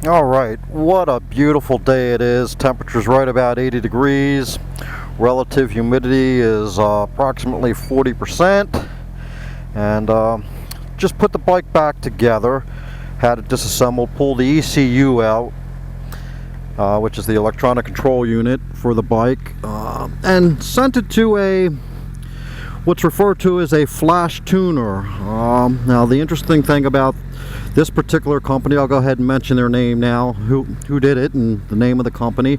All right, what a beautiful day it is. Temperature's right about 80 degrees. Relative humidity is approximately 40%. And just put the bike back together. Had it disassembled, pulled the ECU out, which is the electronic control unit for the bike, and sent it to what's referred to as a flash tuner. Now the interesting thing about this particular company, I'll go ahead and mention their name now, who did it and the name of the company.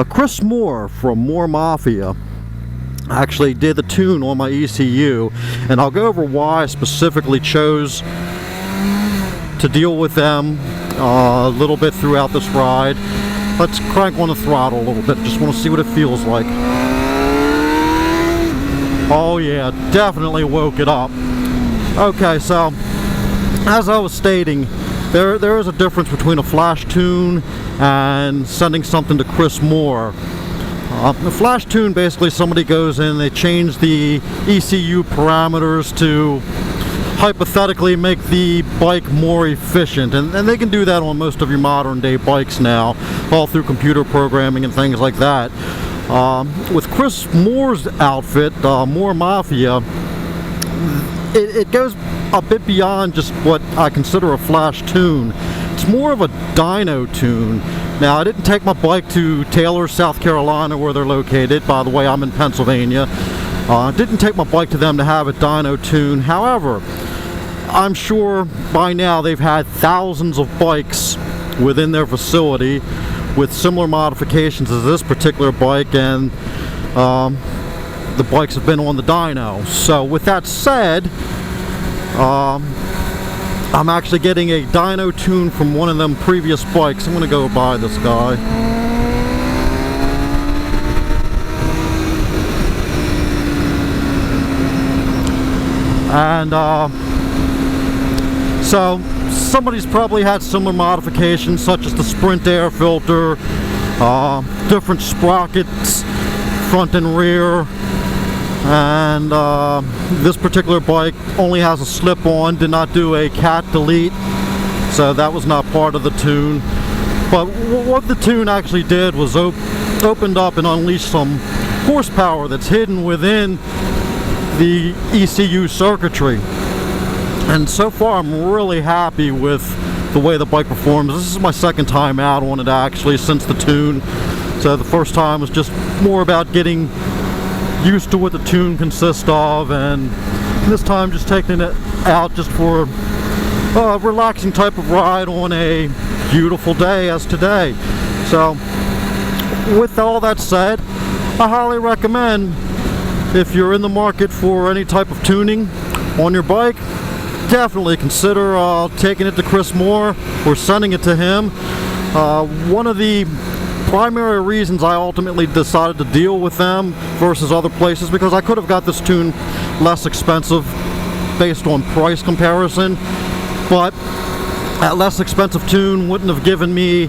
Chris Moore from Moore Mafia actually did the tune on my ECU, and I'll go over why I specifically chose to deal with them a little bit throughout this ride. Let's crank on the throttle a little bit, just want to see what it feels like. Oh yeah, definitely woke it up. Okay, so as I was stating, there is a difference between a flash tune and sending something to Chris Moore. The flash tune, basically somebody goes in, they change the ECU parameters to hypothetically make the bike more efficient, and they can do that on most of your modern day bikes now, all through computer programming and things like that. With Chris Moore's outfit, Moore Mafia, it goes a bit beyond just what I consider a flash tune. It's more of a dyno tune. Now, I didn't take my bike to Taylor, South Carolina, where they're located. By the way, I'm in Pennsylvania. Didn't take my bike to them to have a dyno tune. However, I'm sure by now they've had thousands of bikes within their facility with similar modifications as this particular bike, and the bikes have been on the dyno. So with that said, I'm actually getting a dyno tune from one of them previous bikes. I'm going to go buy this guy. And so somebody's probably had similar modifications, such as the Sprint air filter, different sprockets, front and rear, and this particular bike only has a slip-on, did not do a cat delete, so that was not part of the tune. But what the tune actually did was opened up and unleashed some horsepower that's hidden within the ECU circuitry. And so far I'm really happy with the way the bike performs. This is my second time out on it actually since the tune. So the first time was just more about getting used to what the tune consists of, and this time just taking it out just for a relaxing type of ride on a beautiful day as today. So with all that said, I highly recommend, if you're in the market for any type of tuning on your bike, definitely consider taking it to Chris Moore or sending it to him. One of the primary reasons I ultimately decided to deal with them versus other places, because I could have got this tune less expensive based on price comparison, but that less expensive tune wouldn't have given me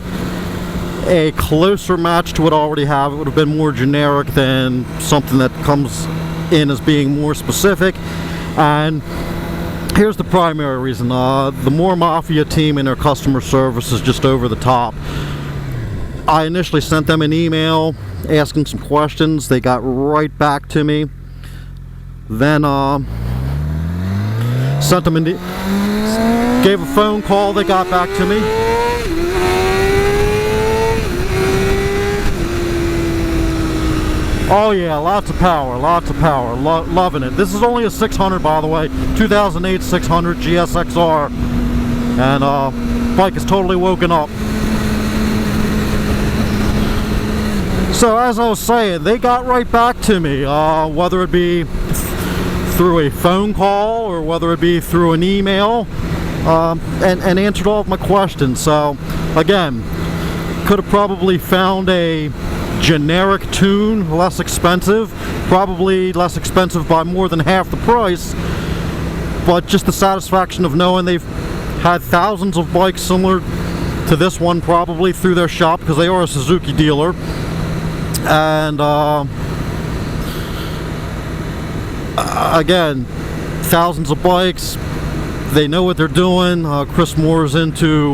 a closer match to what I already have. It would have been more generic than something that comes in as being more specific. And here's the primary reason. The Moore Mafia team and their customer service is just over the top. I initially sent them an email asking some questions. They got right back to me. Then sent them gave a phone call. They got back to me. Oh yeah, lots of power, loving it. This is only a 600, by the way, 2008 600 GSXR, and bike is totally woken up. So as I was saying, they got right back to me, whether it be through a phone call or whether it be through an email, and answered all of my questions. So again, could have probably found a generic tune, less expensive, probably less expensive by more than half the price, but just the satisfaction of knowing they've had thousands of bikes similar to this one probably through their shop, because they are a Suzuki dealer, and again, thousands of bikes. They know what they're doing. Chris Moore's into